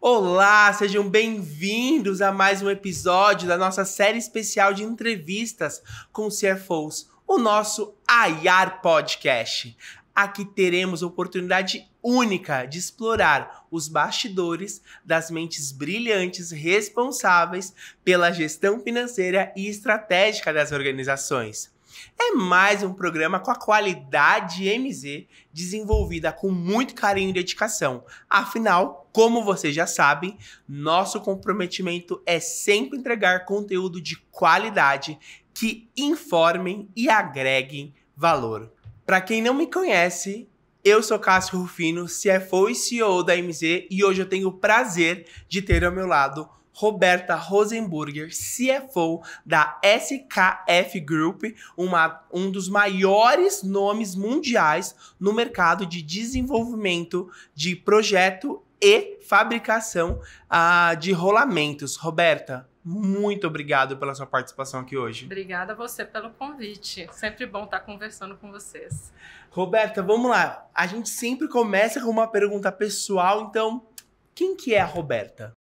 Olá, sejam bem-vindos a mais um episódio da nossa série especial de entrevistas com CFOs, o nosso IR Podcast. Aqui teremos a oportunidade única de explorar os bastidores das mentes brilhantes responsáveis pela gestão financeira e estratégica das organizações. É mais um programa com a qualidade MZ, desenvolvida com muito carinho e dedicação. Afinal, como vocês já sabem, nosso comprometimento é sempre entregar conteúdo de qualidade que informem e agreguem valor. Para quem não me conhece, eu sou Cássio Rufino, CFO e CEO da MZ, e hoje eu tenho o prazer de ter ao meu lado Roberta Rosenburger, CFO da SKF Group, um dos maiores nomes mundiais no mercado de desenvolvimento de projeto e fabricação de rolamentos. Roberta, muito obrigado pela sua participação aqui hoje. Obrigada a você pelo convite. Sempre bom estar conversando com vocês. Roberta, vamos lá. A gente sempre começa com uma pergunta pessoal, então, quem que é a Roberta?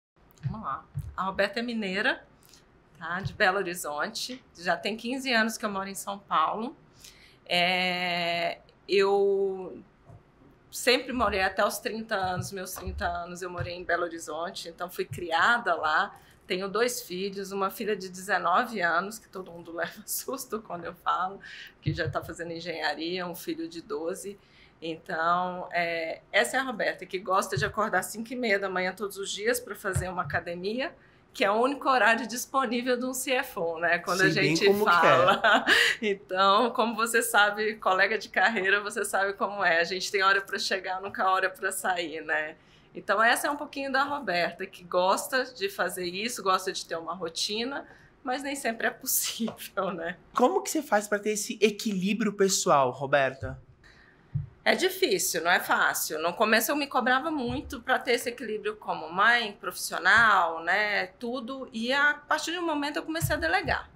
Vamos lá. A Roberta é mineira, tá? De Belo Horizonte. Já tem 15 anos que eu moro em São Paulo. Eu sempre morei até os 30 anos, meus 30 anos eu morei em Belo Horizonte, então fui criada lá. Tenho 2 filhos, uma filha de 19 anos, que todo mundo leva susto quando eu falo, que já está fazendo engenharia, um filho de 12. Então, essa é a Roberta, que gosta de acordar às 5h30 da manhã todos os dias para fazer uma academia, que é o único horário disponível de um CFO, né? Quando a gente fala. Então, como você sabe, colega de carreira, você sabe como é. A gente tem hora para chegar, nunca hora para sair, né? Então, essa é um pouquinho da Roberta, que gosta de fazer isso, gosta de ter uma rotina, mas nem sempre é possível, né? Como que você faz para ter esse equilíbrio pessoal, Roberta? É difícil, não é fácil. No começo eu me cobrava muito para ter esse equilíbrio como mãe, profissional, né, tudo. E a partir de um momento eu comecei a delegar.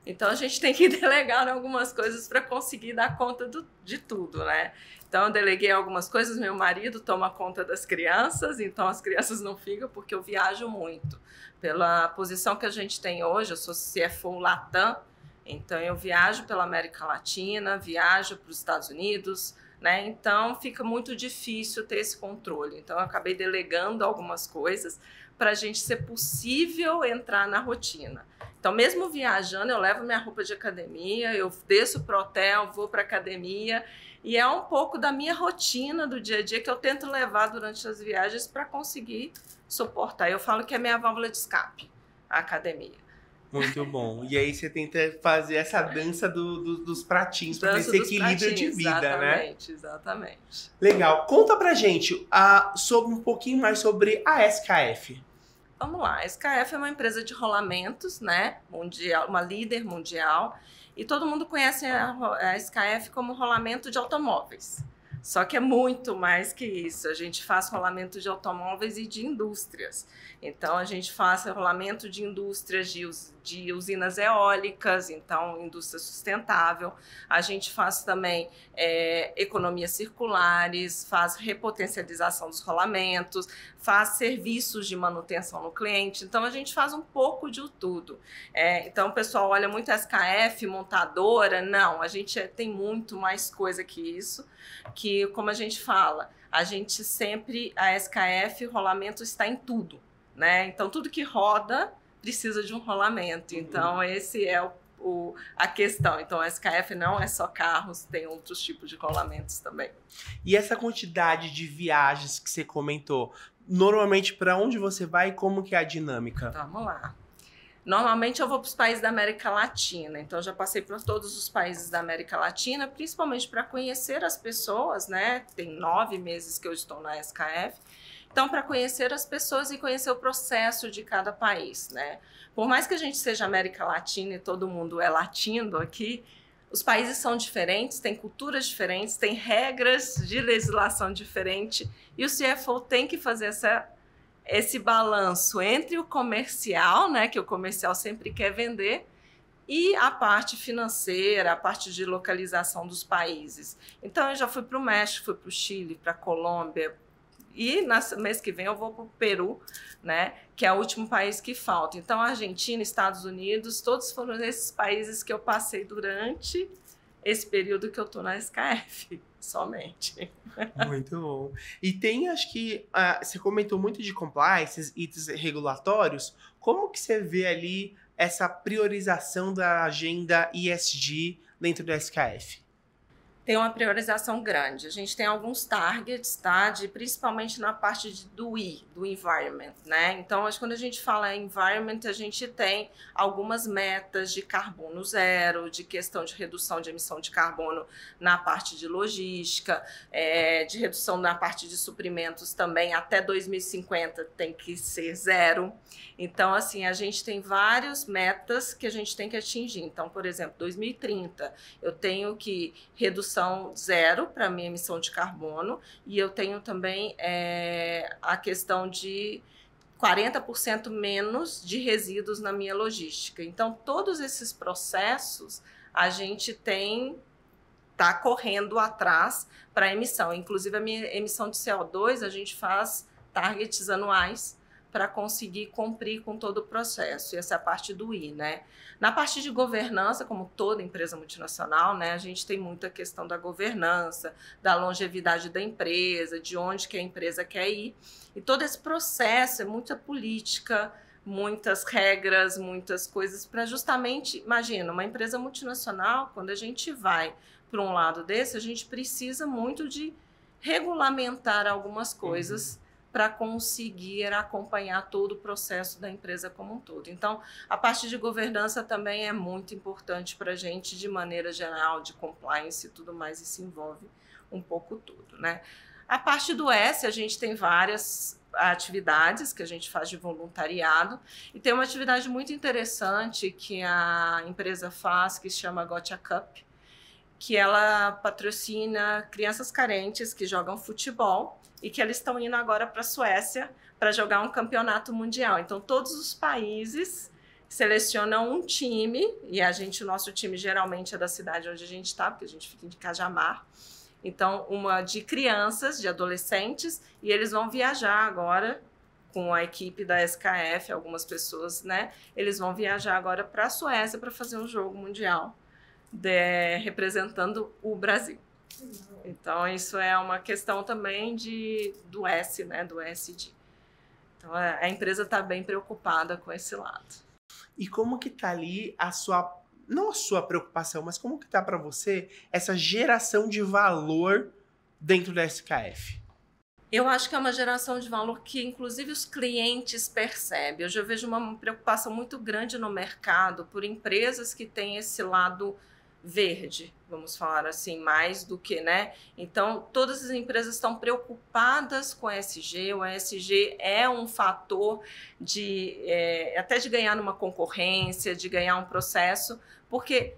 Então a gente tem que delegar algumas coisas para conseguir dar conta de tudo, né? Então eu deleguei algumas coisas, meu marido toma conta das crianças, então as crianças não ficam porque eu viajo muito. Pela posição que a gente tem hoje, eu sou CFO Latam, então eu viajo pela América Latina, viajo para os Estados Unidos, né? Então fica muito difícil ter esse controle. Então eu acabei delegando algumas coisas para a gente ser possível entrar na rotina. Então mesmo viajando, eu levo minha roupa de academia, eu desço para o hotel, vou para a academia, e é um pouco da minha rotina do dia a dia que eu tento levar durante as viagens para conseguir suportar. Eu falo que é minha válvula de escape, a academia. Muito bom. E aí você tenta fazer essa dança dos pratinhos para ter esse equilíbrio de vida, exatamente, né? Exatamente. Legal. Conta pra gente sobre um pouquinho mais sobre a SKF. Vamos lá. A SKF é uma empresa de rolamentos, né? Mundial, uma líder mundial. E todo mundo conhece a SKF como rolamento de automóveis. Só que é muito mais que isso. A gente faz rolamento de automóveis e de indústrias. Então, a gente faz rolamento de indústrias de usinas eólicas, então, indústria sustentável. A gente faz também economias circulares, faz repotencialização dos rolamentos, faz serviços de manutenção no cliente. Então, a gente faz um pouco de tudo. Então, o pessoal olha muito SKF, montadora. Não, a gente tem muito mais coisa que isso, que, como a gente fala, a gente sempre, a SKF, rolamento está em tudo, né? Então, tudo que roda precisa de um rolamento. Então, esse é a questão. Então, a SKF não é só carros, tem outros tipos de rolamentos também. E essa quantidade de viagens que você comentou, normalmente para onde você vai e como que é a dinâmica? Vamos lá. Normalmente eu vou para os países da América Latina, então eu já passei por todos os países da América Latina, principalmente para conhecer as pessoas, né? Tem 9 meses que eu estou na SKF, então para conhecer as pessoas e conhecer o processo de cada país, né? Por mais que a gente seja América Latina e todo mundo é latino aqui, os países são diferentes, têm culturas diferentes, têm regras de legislação diferente, e o CFO tem que fazer esse balanço entre o comercial, né, que o comercial sempre quer vender, e a parte financeira, a parte de localização dos países. Então, eu já fui para o México, fui para o Chile, para a Colômbia, E no mês que vem eu vou para o Peru, né, que é o último país que falta. Então, Argentina, Estados Unidos, todos foram esses países que eu passei durante esse período que eu estou na SKF, somente. Muito bom. E tem, acho que, você comentou muito de compliance, itens regulatórios. Como que você vê ali essa priorização da agenda ESG dentro da SKF? Tem uma priorização grande. A gente tem alguns targets, tá? Principalmente na parte do I, do environment, né? Então, quando a gente fala em environment, a gente tem algumas metas de carbono zero, de questão de redução de emissão de carbono na parte de logística, de redução na parte de suprimentos também, até 2050 tem que ser zero. Então, assim, a gente tem várias metas que a gente tem que atingir. Então, por exemplo, 2030, eu tenho que redução zero para a minha emissão de carbono e eu tenho também a questão de 40% menos de resíduos na minha logística. Então, todos esses processos a gente está correndo atrás para a emissão. Inclusive, a minha emissão de CO2, a gente faz targets anuais para conseguir cumprir com todo o processo. E essa é a parte do I, né? Na parte de governança, como toda empresa multinacional, né, a gente tem muita questão da governança, da longevidade da empresa, de onde que a empresa quer ir. E todo esse processo é muita política, muitas regras, muitas coisas para justamente, imagina, uma empresa multinacional, quando a gente vai para um lado desse, a gente precisa muito de regulamentar algumas coisas para conseguir acompanhar todo o processo da empresa como um todo. Então, a parte de governança também é muito importante para a gente, de maneira geral, de compliance e tudo mais, e se envolve um pouco tudo, né? A parte do S, a gente tem várias atividades que a gente faz de voluntariado, e tem uma atividade muito interessante que a empresa faz, que se chama Gotcha Cup, que ela patrocina crianças carentes que jogam futebol e que eles estão indo agora para a Suécia para jogar um campeonato mundial. Então, todos os países selecionam um time, e o nosso time geralmente é da cidade onde a gente está, porque a gente fica em Cajamar. Então, uma de crianças, de adolescentes, e eles vão viajar agora com a equipe da SKF, algumas pessoas, né? Eles vão viajar agora para a Suécia para fazer um jogo mundial representando o Brasil. Então, isso é uma questão também do S, né, do SD. Então, a empresa está bem preocupada com esse lado. E como que tá ali não a sua preocupação, mas como que tá para você essa geração de valor dentro da SKF? Eu acho que é uma geração de valor que, inclusive, os clientes percebem. Eu já vejo uma preocupação muito grande no mercado por empresas que têm esse lado verde, vamos falar assim, mais do que, né? Então, todas as empresas estão preocupadas com o ESG. O ESG é um fator até de ganhar numa concorrência, de ganhar um processo, porque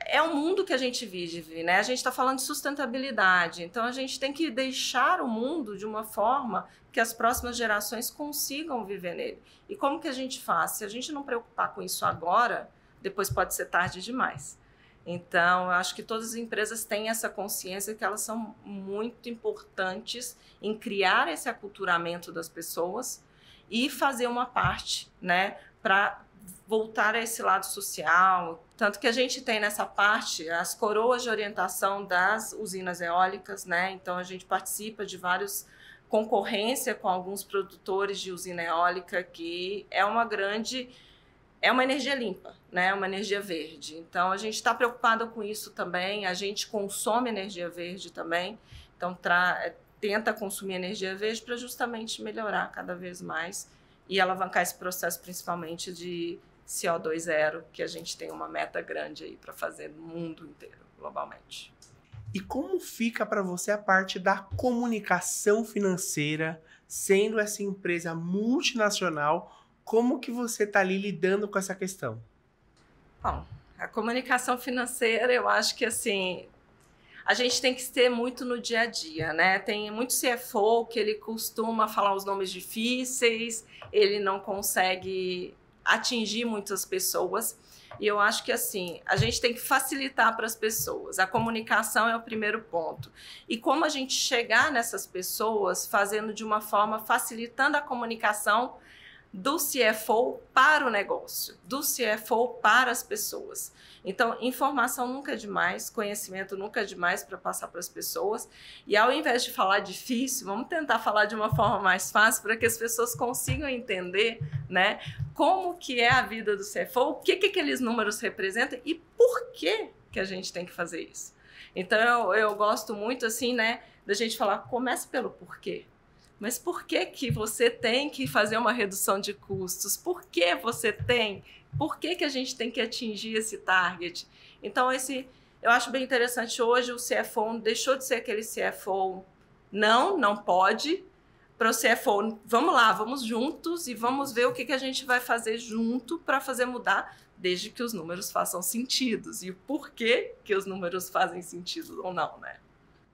é o mundo que a gente vive, né? A gente está falando de sustentabilidade, então a gente tem que deixar o mundo de uma forma que as próximas gerações consigam viver nele. E como que a gente faz? Se a gente não preocupar com isso agora, depois pode ser tarde demais. Então, eu acho que todas as empresas têm essa consciência que elas são muito importantes em criar esse aculturamento das pessoas e fazer uma parte, né, para voltar a esse lado social. Tanto que a gente tem nessa parte as coroas de orientação das usinas eólicas, né? Então, a gente participa de vários concorrência com alguns produtores de usina eólica, que é uma energia limpa, né? Uma energia verde. Então, a gente está preocupado com isso também. A gente consome energia verde também. Então, tenta consumir energia verde para justamente melhorar cada vez mais e alavancar esse processo, principalmente de CO2 zero, que a gente tem uma meta grande aí para fazer no mundo inteiro, globalmente. E como fica para você a parte da comunicação financeira, sendo essa empresa multinacional? Como que você está ali lidando com essa questão? Bom, a comunicação financeira, eu acho que assim, a gente tem que ter muito no dia a dia, né? Tem muito CFO que ele costuma falar os nomes difíceis, ele não consegue atingir muitas pessoas, E eu acho que, assim, a gente tem que facilitar para as pessoas. A comunicação é o primeiro ponto. E como a gente chegar nessas pessoas fazendo de uma forma, facilitando a comunicação do CFO para o negócio, do CFO para as pessoas. Então, informação nunca é demais, conhecimento nunca é demais para passar para as pessoas. E ao invés de falar difícil, vamos tentar falar de uma forma mais fácil para que as pessoas consigam entender, né, como que é a vida do CFO, o que aqueles números representam e por que a gente tem que fazer isso. Então, eu gosto muito, assim, né, da gente falar, comece pelo porquê. Mas por que você tem que fazer uma redução de custos? Por que você tem? Por que a gente tem que atingir esse target? Então, eu acho bem interessante. Hoje, o CFO deixou de ser aquele CFO, não pode, para o CFO, vamos lá, vamos juntos e vamos ver o que a gente vai fazer junto para fazer mudar, desde que os números façam sentido. E o porquê que os números fazem sentido ou não, né?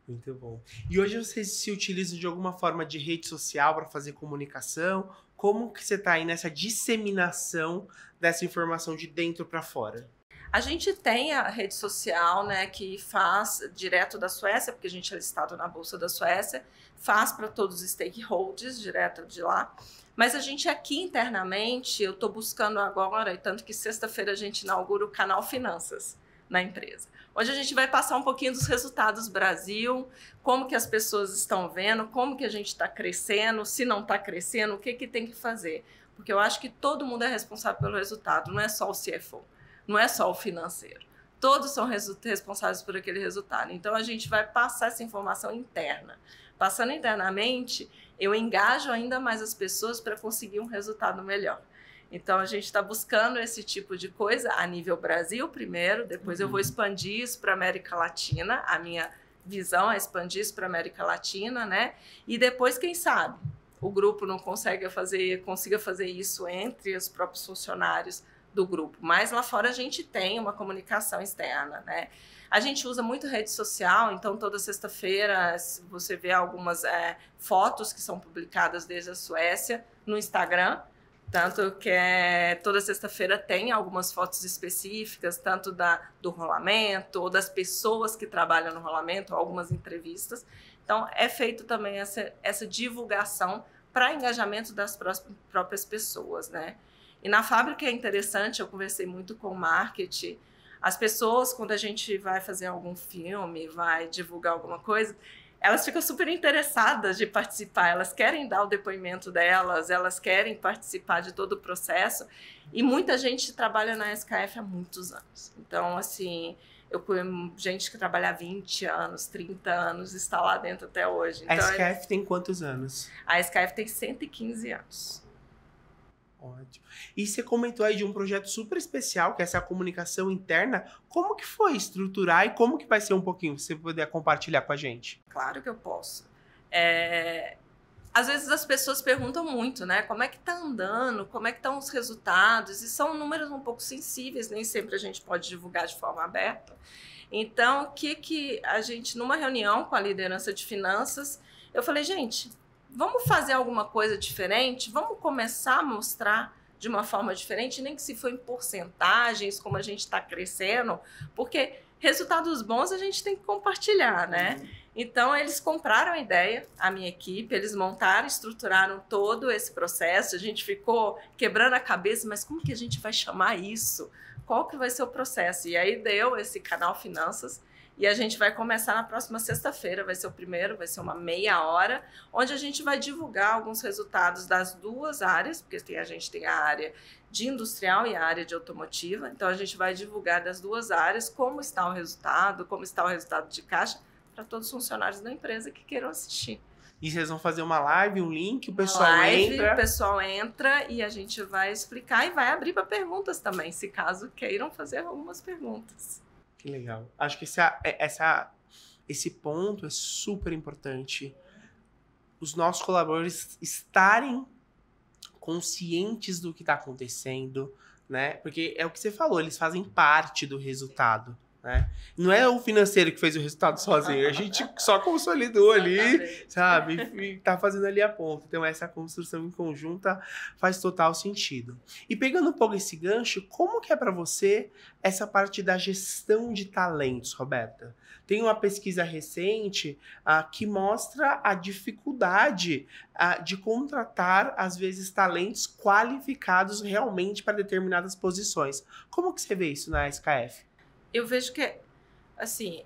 Muito bom. E hoje vocês se utilizam de alguma forma de rede social para fazer comunicação? Como que você está aí nessa disseminação dessa informação de dentro para fora? A gente tem a rede social, né, que faz direto da Suécia, porque a gente é listado na Bolsa da Suécia, faz para todos os stakeholders direto de lá. Mas a gente aqui internamente, eu estou buscando agora, e tanto que sexta-feira a gente inaugura o canal Finanças na empresa. Hoje a gente vai passar um pouquinho dos resultados do Brasil, como que as pessoas estão vendo, como que a gente está crescendo, se não está crescendo, o que tem que fazer. Porque eu acho que todo mundo é responsável pelo resultado, não é só o CFO, não é só o financeiro. Todos são responsáveis por aquele resultado. Então a gente vai passar essa informação interna. Passando internamente, eu engajo ainda mais as pessoas para conseguir um resultado melhor. Então, a gente está buscando esse tipo de coisa a nível Brasil primeiro, depois eu vou expandir isso para a América Latina, a minha visão é expandir isso para a América Latina, né? E depois, quem sabe, o grupo não consiga fazer isso entre os próprios funcionários do grupo. Mas lá fora a gente tem uma comunicação externa, né? A gente usa muito rede social, então toda sexta-feira você vê algumas fotos que são publicadas desde a Suécia no Instagram, tanto que toda sexta-feira tem algumas fotos específicas, tanto do rolamento, ou das pessoas que trabalham no rolamento, algumas entrevistas. Então, é feito também essa divulgação para engajamento das próprias pessoas, né? E na fábrica é interessante, eu conversei muito com o marketing. As pessoas, quando a gente vai fazer algum filme, vai divulgar alguma coisa, elas ficam super interessadas de participar, elas querem dar o depoimento delas, elas querem participar de todo o processo, e muita gente trabalha na SKF há muitos anos. Então, assim, eu conheço gente que trabalha há 20 anos, 30 anos, está lá dentro até hoje. Então, a SKF tem quantos anos? A SKF tem 115 anos. Ótimo. E você comentou aí de um projeto super especial, que é essa comunicação interna. Como que foi estruturar e como que vai ser um pouquinho, se você puder compartilhar com a gente? Claro que eu posso. Às vezes as pessoas perguntam muito, né? Como é que tá andando? Como é que estão os resultados? E são números um pouco sensíveis, nem sempre a gente pode divulgar de forma aberta. Então, o que a gente, numa reunião com a liderança de finanças, eu falei, gente, vamos fazer alguma coisa diferente? Vamos começar a mostrar de uma forma diferente, nem que se for em porcentagens, como a gente está crescendo, porque resultados bons a gente tem que compartilhar, né? Então, eles compraram a ideia, a minha equipe, eles montaram, estruturaram todo esse processo, a gente ficou quebrando a cabeça, mas como que a gente vai chamar isso? Qual que vai ser o processo? E aí deu esse canal Finanças, e a gente vai começar na próxima sexta-feira, vai ser o primeiro, vai ser uma meia hora, onde a gente vai divulgar alguns resultados das duas áreas, porque a gente tem a área de industrial e a área de automotiva, então a gente vai divulgar das duas áreas como está o resultado de caixa, para todos os funcionários da empresa que queiram assistir. E vocês vão fazer uma live, um link, o pessoal entra? O pessoal entra e a gente vai explicar e vai abrir para perguntas também, se caso queiram fazer algumas perguntas. Que legal. Acho que esse ponto é super importante. Os nossos colaboradores estarem conscientes do que está acontecendo, né? Porque é o que você falou, eles fazem parte do resultado, né? Não é o financeiro que fez o resultado sozinho, a gente só consolidou ali, sabe? E tá fazendo ali a ponta. Então essa construção em conjunta faz total sentido. E pegando um pouco esse gancho, como que é para você essa parte da gestão de talentos, Roberta? Tem uma pesquisa recente que mostra a dificuldade de contratar, às vezes, talentos qualificados realmente para determinadas posições. Como que você vê isso na SKF? Eu vejo que, assim,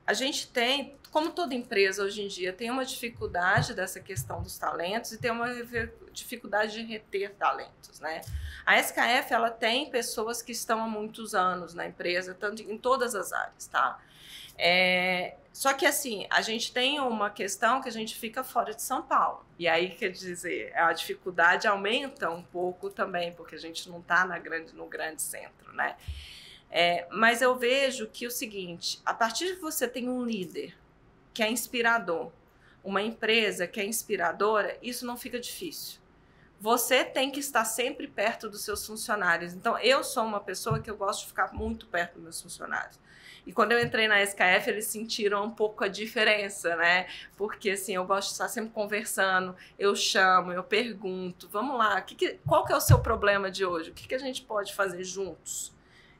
a gente tem, como toda empresa hoje em dia, tem uma dificuldade dessa questão dos talentos e tem uma dificuldade de reter talentos, né? A SKF, ela tem pessoas que estão há muitos anos na empresa, tanto em todas as áreas, tá? Só que, assim, a gente tem uma questão que a gente fica fora de São Paulo. E aí, quer dizer, a dificuldade aumenta um pouco também, porque a gente não está no grande centro, né? Mas eu vejo que o seguinte, a partir de que você tem um líder que é inspirador, uma empresa que é inspiradora, isso não fica difícil. Você tem que estar sempre perto dos seus funcionários. Então, eu sou uma pessoa que eu gosto de ficar muito perto dos meus funcionários. E quando eu entrei na SKF, eles sentiram um pouco a diferença, né? Porque, assim, eu gosto de estar sempre conversando, eu chamo, eu pergunto, vamos lá, qual que é o seu problema de hoje? O que a gente pode fazer juntos?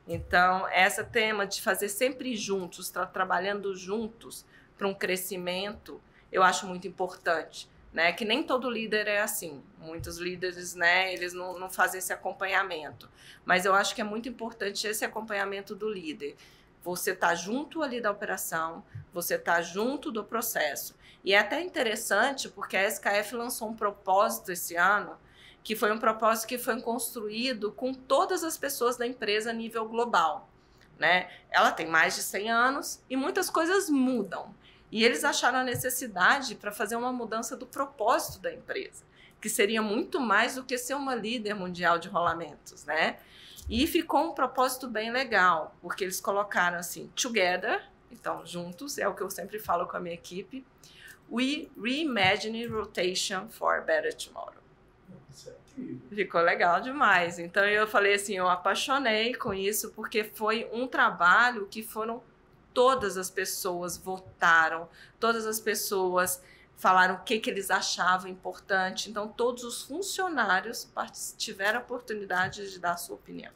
Então, esse tema de fazer sempre juntos, trabalhando juntos para um crescimento, eu acho muito importante, né? Que nem todo líder é assim. Muitos líderes, né, eles não fazem esse acompanhamento. Mas eu acho que é muito importante esse acompanhamento do líder. Você tá junto ali da operação, você tá junto do processo. E é até interessante porque a SKF lançou um propósito esse ano, que foi um propósito que foi construído com todas as pessoas da empresa a nível global, né? Ela tem mais de 100 anos e muitas coisas mudam. E eles acharam a necessidade para fazer uma mudança do propósito da empresa, que seria muito mais do que ser uma líder mundial de rolamentos, né? E ficou um propósito bem legal, porque eles colocaram assim, together, então juntos, é o que eu sempre falo com a minha equipe, we reimagine rotation for a better tomorrow. Ficou legal demais. Então eu falei assim, eu apaixonei com isso, porque foi um trabalho que foram todas as pessoas votaram, todas as pessoas falaram o que eles achavam importante. Então todos os funcionários tiveram a oportunidade de dar a sua opinião.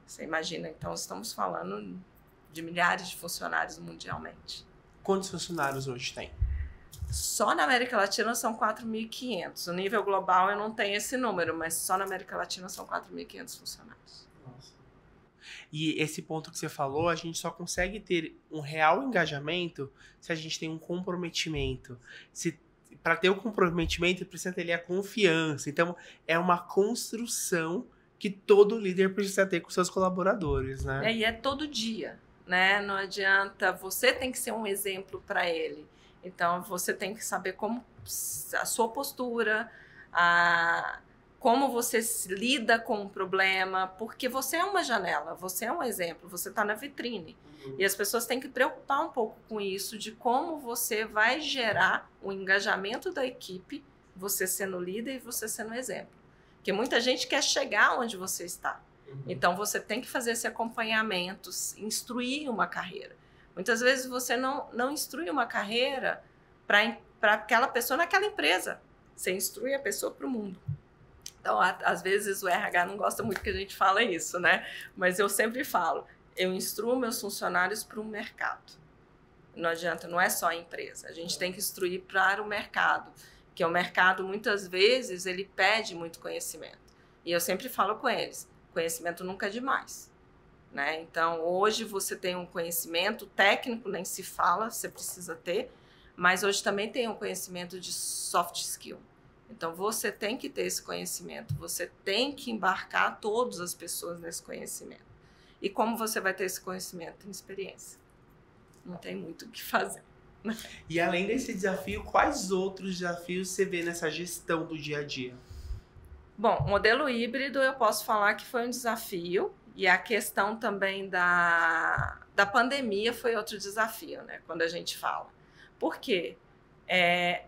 Você imagina, então estamos falando de milhares de funcionários mundialmente. Quantos funcionários hoje tem? Só na América Latina são 4.500. No nível global eu não tenho esse número, mas só na América Latina são 4.500 funcionários. Nossa. E esse ponto que você falou, a gente só consegue ter um real engajamento se a gente tem um comprometimento. Para ter o comprometimento, precisa ter ali a confiança. Então, é uma construção que todo líder precisa ter com seus colaboradores, né? E é todo dia, né? Não adianta, você tem que ser um exemplo para ele. Então, você tem que saber como a sua postura, como você lida com o problema, porque você é uma janela, você é um exemplo, você está na vitrine. E as pessoas têm que preocupar um pouco com isso, de como você vai gerar o engajamento da equipe, você sendo líder e você sendo exemplo. Porque muita gente quer chegar onde você está. Então, você tem que fazer esse acompanhamento, instruir uma carreira. Muitas vezes você não instrui uma carreira para aquela pessoa naquela empresa. Você instrui a pessoa para o mundo. Então, às vezes o RH não gosta muito que a gente fala isso, né? Mas eu sempre falo, eu instruo meus funcionários para o mercado. Não adianta, não é só a empresa. A gente tem que instruir para o mercado, que o mercado, muitas vezes, ele pede muito conhecimento. E eu sempre falo com eles, conhecimento nunca é demais. Né? Então, hoje você tem um conhecimento técnico, nem se fala, você precisa ter, mas hoje também tem um conhecimento de soft skill. Então, você tem que ter esse conhecimento, você tem que embarcar todas as pessoas nesse conhecimento. E como você vai ter esse conhecimento? Tem experiência. Não tem muito o que fazer. Né? E além desse desafio, quais outros desafios você vê nessa gestão do dia a dia? Bom, modelo híbrido eu posso falar que foi um desafio. E a questão também da pandemia foi outro desafio, né? Quando a gente fala. Por quê?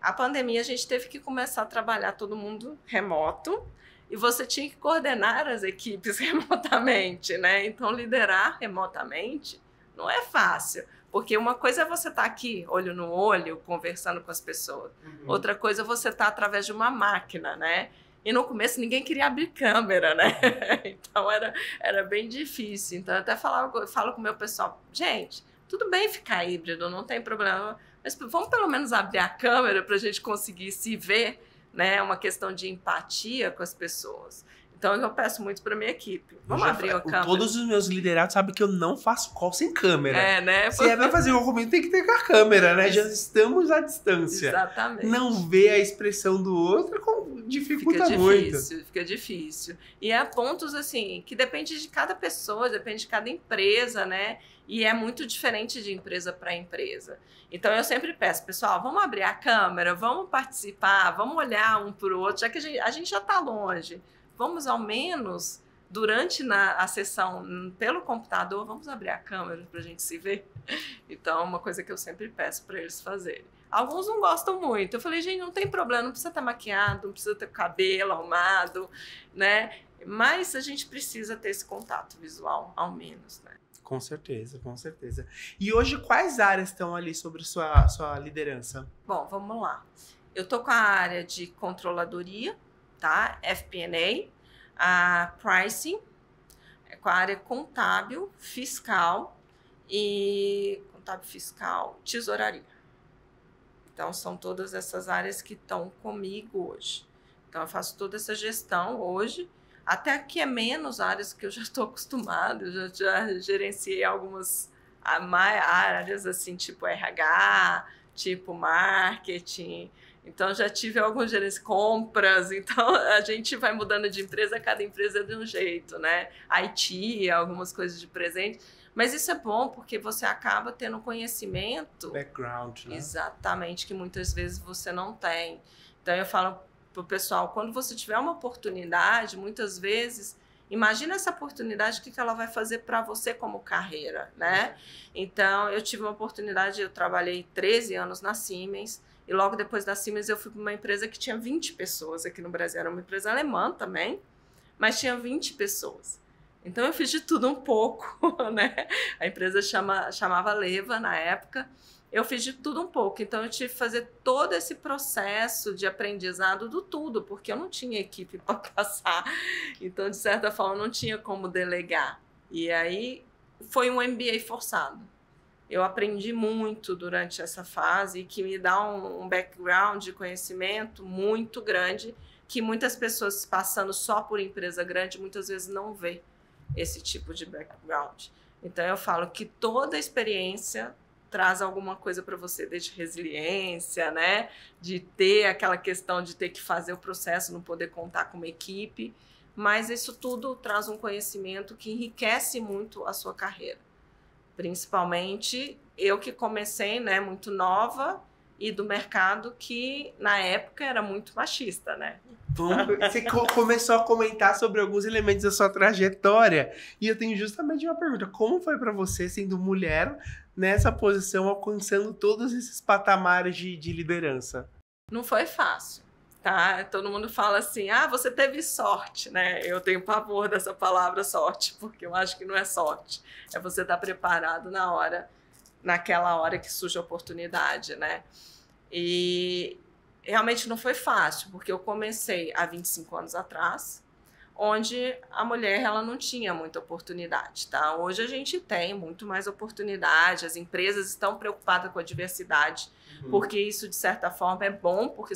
A pandemia a gente teve que começar a trabalhar todo mundo remoto e você tinha que coordenar as equipes remotamente, né? Então, liderar remotamente Não é fácil. Porque uma coisa é você estar aqui, olho no olho, conversando com as pessoas. Outra coisa é você estar através de uma máquina, né? E no começo ninguém queria abrir câmera, né? Então era bem difícil. Então eu até falo com o meu pessoal, gente, tudo bem ficar híbrido, não tem problema. Mas vamos pelo menos abrir a câmera para a gente conseguir se ver, né? É uma questão de empatia com as pessoas. Então, eu peço muito para minha equipe. Vamos abrir a câmera. Todos os meus liderados sabem que eu não faço call sem câmera. É, né? Se é pra fazer um comigo, tem que ter com a câmera, né? Já estamos à distância. Exatamente. Não ver a expressão do outro dificulta muito. Fica difícil. E há pontos, assim, que depende de cada pessoa, depende de cada empresa, né? E é muito diferente de empresa para empresa. Então, eu sempre peço, pessoal, vamos abrir a câmera, vamos participar, vamos olhar um para o outro, já que a gente já está longe. Vamos, ao menos, durante a sessão pelo computador, vamos abrir a câmera para a gente se ver. Então, é uma coisa que eu sempre peço para eles fazerem. Alguns não gostam muito. Eu falei, gente, não tem problema, não precisa estar maquiado, não precisa ter cabelo arrumado, né? Mas a gente precisa ter esse contato visual, ao menos, né? Com certeza, com certeza. E hoje, quais áreas estão ali sobre sua liderança? Bom, vamos lá. Eu estou com a área de controladoria, tá? FP&A, a pricing, com a área contábil, fiscal e tesouraria. Então, são todas essas áreas que estão comigo hoje. Então, eu faço toda essa gestão hoje, até que é menos áreas que eu já estou acostumada, eu já gerenciei algumas áreas, assim, tipo RH, tipo marketing. Então, já tive alguns gerentes compras, então a gente vai mudando de empresa, cada empresa é de um jeito, né? IT, algumas coisas de presente. Mas isso é bom, porque você acaba tendo conhecimento... Background, né? Exatamente, que muitas vezes você não tem. Então, eu falo para o pessoal, quando você tiver uma oportunidade, muitas vezes, imagina essa oportunidade, o que ela vai fazer para você como carreira, né? Então, eu tive uma oportunidade, eu trabalhei 13 anos na Siemens, e logo depois da Siemens eu fui para uma empresa que tinha 20 pessoas aqui no Brasil. Era uma empresa alemã também, mas tinha 20 pessoas. Então eu fiz de tudo um pouco, né? A empresa chamava Leva na época. Eu fiz de tudo um pouco. Então eu tive que fazer todo esse processo de aprendizado do tudo, porque eu não tinha equipe para passar. Então, de certa forma, eu não tinha como delegar. E aí foi um MBA forçado. Eu aprendi muito durante essa fase, que me dá um background de conhecimento muito grande, que muitas pessoas passando só por empresa grande, muitas vezes não vê esse tipo de background. Então, eu falo que toda experiência traz alguma coisa para você, desde resiliência, né? De ter aquela questão de ter que fazer o processo, não poder contar com uma equipe, mas isso tudo traz um conhecimento que enriquece muito a sua carreira. Principalmente eu que comecei, né, muito nova e do mercado que na época era muito machista, né? Você começou a comentar sobre alguns elementos da sua trajetória e eu tenho justamente uma pergunta: como foi para você, sendo mulher, nessa posição, alcançando todos esses patamares de liderança? Não foi fácil, tá? Todo mundo fala assim, você teve sorte, né? Eu tenho pavor dessa palavra sorte, porque eu acho que não é sorte. É você estar preparado naquela hora que surge a oportunidade, né? E realmente não foi fácil, porque eu comecei há 25 anos atrás, onde a mulher ela não tinha muita oportunidade, tá? Hoje a gente tem muito mais oportunidade, as empresas estão preocupadas com a diversidade, porque isso, de certa forma, é bom, porque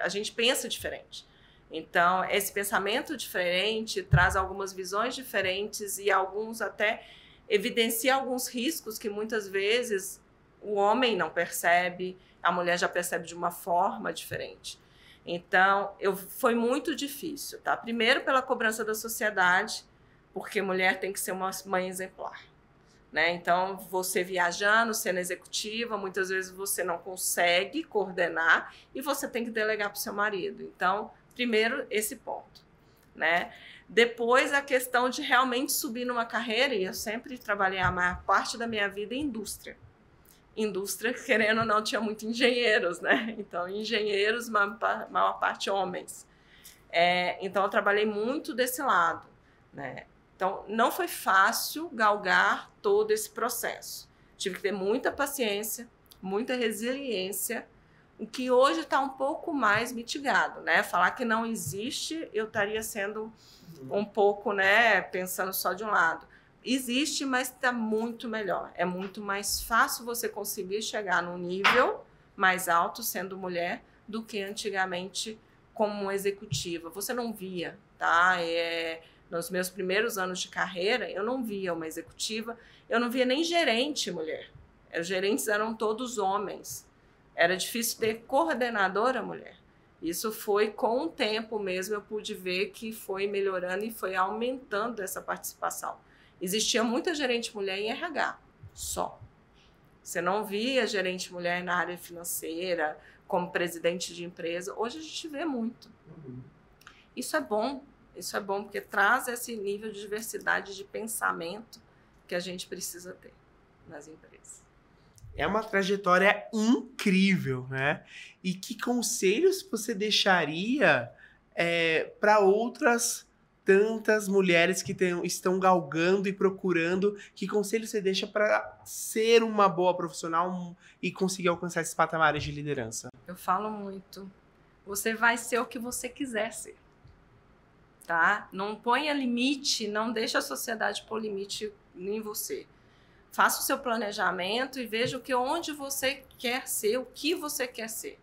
a gente pensa diferente. Então, esse pensamento diferente traz algumas visões diferentes e alguns até evidencia alguns riscos que muitas vezes o homem não percebe, a mulher já percebe de uma forma diferente. Então, foi muito difícil, tá? Primeiro pela cobrança da sociedade, porque mulher tem que ser uma mãe exemplar, né? Então, você viajando, sendo executiva, muitas vezes você não consegue coordenar e você tem que delegar para o seu marido. Então, primeiro esse ponto, né? Depois, a questão de realmente subir numa carreira, e eu sempre trabalhei a maior parte da minha vida em indústria. Indústria, querendo ou não, tinha muito engenheiros, né? Então, engenheiros, maior parte homens. Então, eu trabalhei muito desse lado, né? Então, não foi fácil galgar todo esse processo. Tive que ter muita paciência, muita resiliência, o que hoje está um pouco mais mitigado, né? Falar que não existe, eu estaria sendo um pouco, né, pensando só de um lado. Existe, mas está muito melhor. É muito mais fácil você conseguir chegar num nível mais alto sendo mulher do que antigamente como executiva. Você não via, tá? Nos meus primeiros anos de carreira, eu não via uma executiva, eu não via nem gerente mulher. Os gerentes eram todos homens. Era difícil ter coordenadora mulher. Isso foi com o tempo mesmo, eu pude ver que foi melhorando e foi aumentando essa participação. Existia muita gerente mulher em RH, só. Você não via gerente mulher na área financeira, como presidente de empresa. Hoje a gente vê muito. Isso é bom porque traz esse nível de diversidade de pensamento que a gente precisa ter nas empresas. É uma trajetória incrível, né? E que conselhos você deixaria para outras tantas mulheres que estão galgando e procurando? Que conselho você deixa para ser uma boa profissional e conseguir alcançar esses patamares de liderança? Eu falo muito. Você vai ser o que você quiser ser. Tá? Não ponha limite, não deixe a sociedade pôr limite em você. Faça o seu planejamento e veja onde você quer ser, o que você quer ser.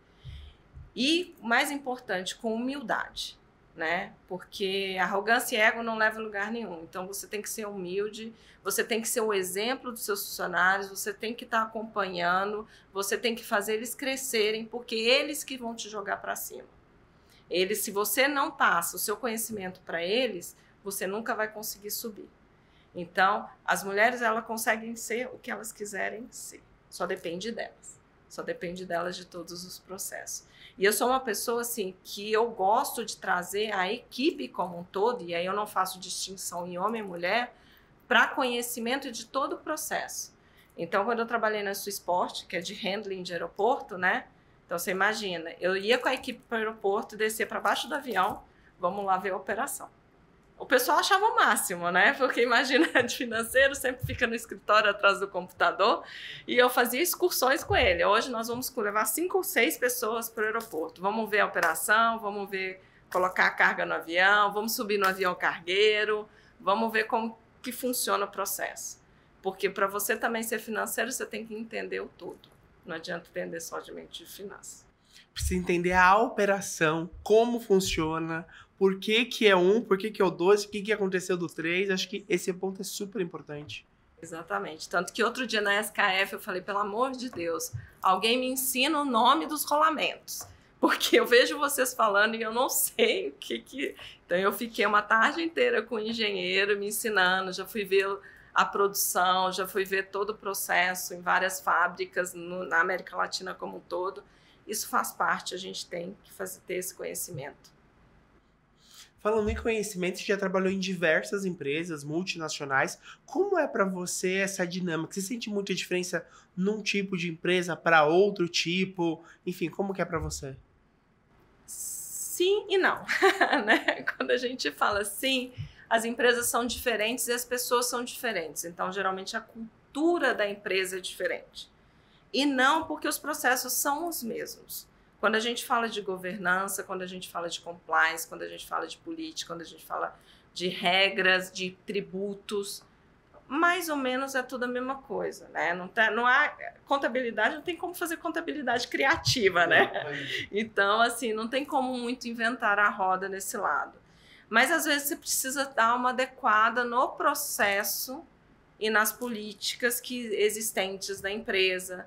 E, mais importante, com humildade, né? Porque arrogância e ego não levam a lugar nenhum. Então, você tem que ser humilde, você tem que ser o exemplo dos seus funcionários, você tem que estar acompanhando, você tem que fazer eles crescerem, porque eles que vão te jogar para cima. Eles, se você não passa o seu conhecimento para eles, você nunca vai conseguir subir. Então, as mulheres, elas conseguem ser o que elas quiserem ser. Só depende delas. Só depende delas de todos os processos. E eu sou uma pessoa, assim, que eu gosto de trazer a equipe como um todo, e aí eu não faço distinção em homem e mulher, para conhecimento de todo o processo. Então, quando eu trabalhei na Suisport, que é de handling de aeroporto, né? Então, você imagina, eu ia com a equipe para o aeroporto, descer para baixo do avião, vamos lá ver a operação. O pessoal achava o máximo, né? Porque imagina, de financeiro sempre fica no escritório atrás do computador e eu fazia excursões com ele. Hoje nós vamos levar 5 ou 6 pessoas para o aeroporto. Vamos ver a operação, vamos ver colocar a carga no avião, vamos subir no avião cargueiro, vamos ver como que funciona o processo. Porque para você também ser financeiro, você tem que entender o todo. Não adianta entender somente de finanças. Precisa entender a operação, como funciona, por que é um, por que é o 2, o que aconteceu do 3. Acho que esse ponto é super importante. Exatamente. Tanto que outro dia na SKF eu falei, pelo amor de Deus, alguém me ensina o nome dos rolamentos. Porque eu vejo vocês falando e eu não sei o que... Então eu fiquei uma tarde inteira com o engenheiro me ensinando, já fui ver a produção, já fui ver todo o processo em várias fábricas na América Latina como um todo. Isso faz parte, a gente tem que ter esse conhecimento. Falando em conhecimento, você já trabalhou em diversas empresas multinacionais. Como é para você essa dinâmica? Você sente muita diferença num tipo de empresa para outro tipo? Enfim, como que é para você? Sim e não. Né? Quando a gente fala sim, as empresas são diferentes e as pessoas são diferentes. Então, geralmente, a cultura da empresa é diferente. E não porque os processos são os mesmos. Quando a gente fala de governança, quando a gente fala de compliance, quando a gente fala de política, quando a gente fala de regras, de tributos, mais ou menos é tudo a mesma coisa, né? Não há contabilidade, não tem como fazer contabilidade criativa, né? Então, assim, não tem como muito inventar a roda nesse lado. Mas, às vezes, você precisa dar uma adequada no processo e nas políticas existentes da empresa.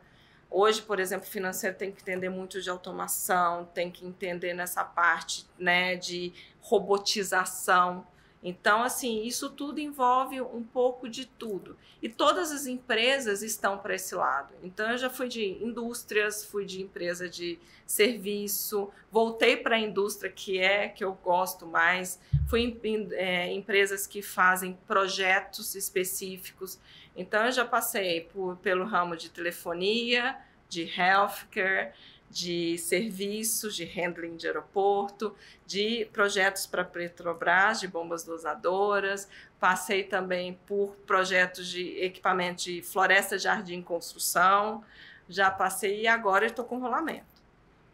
Hoje, por exemplo, o financeiro tem que entender muito de automação, tem que entender nessa parte, né, de robotização. Então, assim, isso tudo envolve um pouco de tudo. E todas as empresas estão para esse lado. Então, eu já fui de indústrias, fui de empresa de serviço, voltei para a indústria, que eu gosto mais. Fui em empresas que fazem projetos específicos. Então, eu já passei pelo ramo de telefonia, de healthcare, de serviços, de handling de aeroporto, de projetos para Petrobras, de bombas dosadoras, passei também por projetos de equipamento de floresta, jardim e construção, já passei e agora estou com rolamento.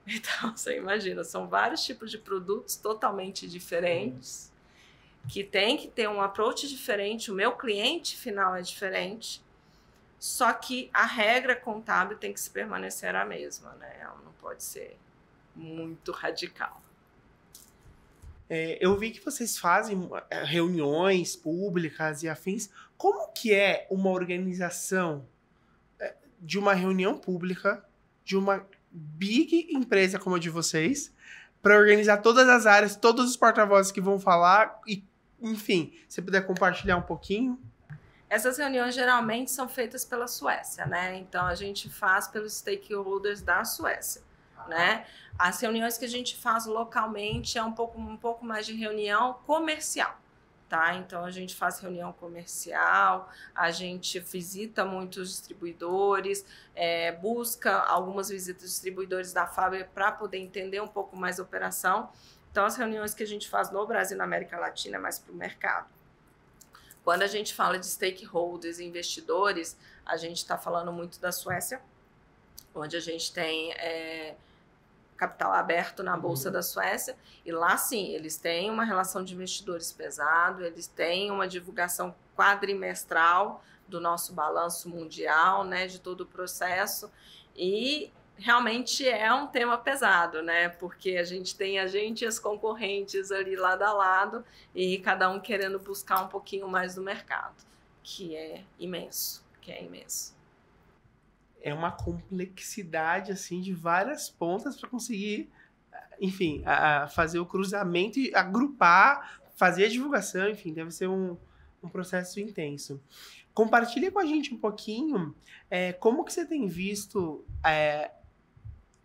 Então, você imagina, são vários tipos de produtos totalmente diferentes, que tem que ter um approach diferente, o meu cliente final é diferente, só que a regra contábil tem que se permanecer a mesma, né? Ela não pode ser muito radical. Eu vi que vocês fazem reuniões públicas e afins. Como que é uma organização de uma reunião pública de uma big empresa como a de vocês para organizar todas as áreas, todos os porta-vozes que vão falar e, enfim, se puder compartilhar um pouquinho? Essas reuniões geralmente são feitas pela Suécia, né? Então a gente faz pelos stakeholders da Suécia, né? As reuniões que a gente faz localmente é um pouco mais de reunião comercial, tá? Então a gente faz reunião comercial, a gente visita muitos distribuidores, busca algumas visitas de distribuidores da fábrica para poder entender um pouco mais a operação. Então as reuniões que a gente faz no Brasil e na América Latina é mais para o mercado. Quando a gente fala de stakeholders e investidores, a gente está falando muito da Suécia, onde a gente tem capital aberto na Bolsa da Suécia, e lá sim, eles têm uma relação de investidores pesado, eles têm uma divulgação quadrimestral do nosso balanço mundial, né, de todo o processo, e realmente é um tema pesado, né, porque a gente tem a gente e as concorrentes ali lado a lado, e cada um querendo buscar um pouquinho mais do mercado, que é imenso. É uma complexidade, assim, de várias pontas para conseguir, enfim, fazer o cruzamento e agrupar, fazer a divulgação, enfim, deve ser um processo intenso. Compartilha com a gente um pouquinho como que você tem visto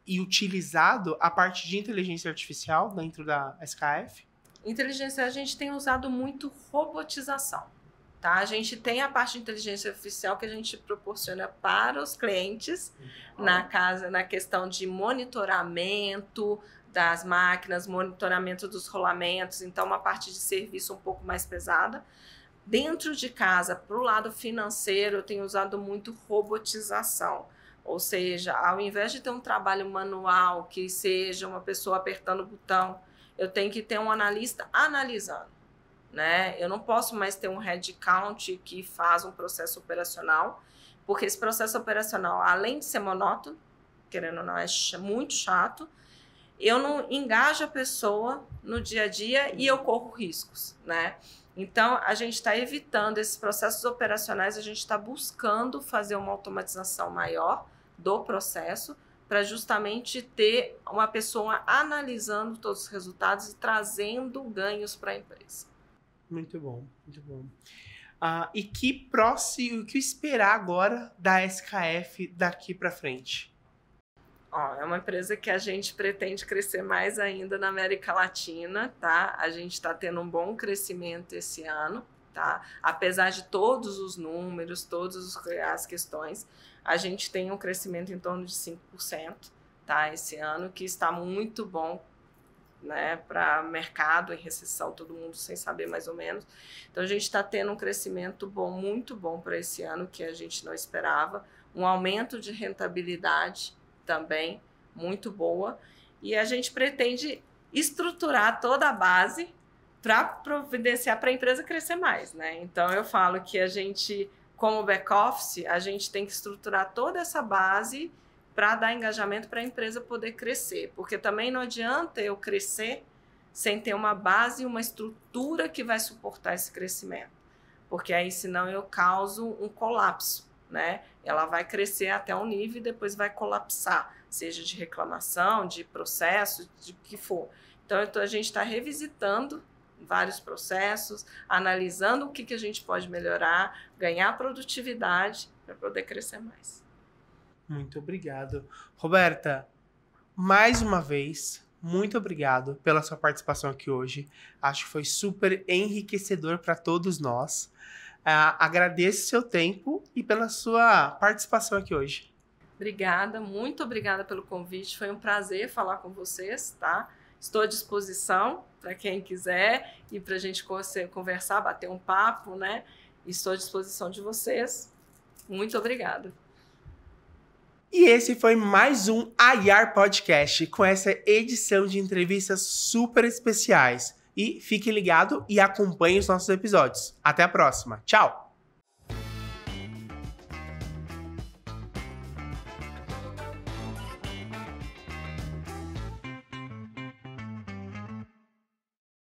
e utilizado a parte de inteligência artificial dentro da SKF? Inteligência, a gente tem usado muito robotização. Tá? A gente tem a parte de inteligência artificial que a gente proporciona para os clientes na questão de monitoramento das máquinas, monitoramento dos rolamentos, então uma parte de serviço um pouco mais pesada. Dentro de casa, para o lado financeiro, eu tenho usado muito robotização, ou seja, ao invés de ter um trabalho manual, que seja uma pessoa apertando o botão, eu tenho que ter um analista analisando. Né? Eu não posso mais ter um headcount que faz um processo operacional, porque esse processo operacional, além de ser monótono, querendo ou não, é muito chato, eu não engajo a pessoa no dia a dia e eu corro riscos, né? Então, a gente está evitando esses processos operacionais, a gente está buscando fazer uma automatização maior do processo para justamente ter uma pessoa analisando todos os resultados e trazendo ganhos para a empresa. Muito bom, muito bom. E o que esperar agora da SKF daqui para frente? É uma empresa que a gente pretende crescer mais ainda na América Latina, tá? A gente está tendo um bom crescimento esse ano, tá? Apesar de todos os números, todas as questões, a gente tem um crescimento em torno de 5%, tá? Esse ano, que está muito bom, né, para mercado em recessão, todo mundo sem saber mais ou menos. Então a gente está tendo um crescimento bom, muito bom para esse ano, que a gente não esperava, um aumento de rentabilidade também muito boa, e a gente pretende estruturar toda a base para providenciar para a empresa crescer mais, né? Então eu falo que a gente, como back-office, a gente tem que estruturar toda essa base para dar engajamento para a empresa poder crescer, porque também não adianta eu crescer sem ter uma base e uma estrutura que vai suportar esse crescimento, porque aí senão eu causo um colapso, né? Ela vai crescer até um nível e depois vai colapsar, seja de reclamação, de processo, de que for. Então a gente está revisitando vários processos, analisando o que a gente pode melhorar, ganhar produtividade para poder crescer mais. Muito obrigado. Roberta, mais uma vez, muito obrigado pela sua participação aqui hoje. Acho que foi super enriquecedor para todos nós. Agradeço seu tempo e pela sua participação aqui hoje. Obrigada, muito obrigada pelo convite. Foi um prazer falar com vocês, tá? Estou à disposição para quem quiser e para a gente conversar, bater um papo, né? Estou à disposição de vocês. Muito obrigada. E esse foi mais um IAR Podcast, com essa edição de entrevistas super especiais. E fique ligado e acompanhe os nossos episódios. Até a próxima. Tchau!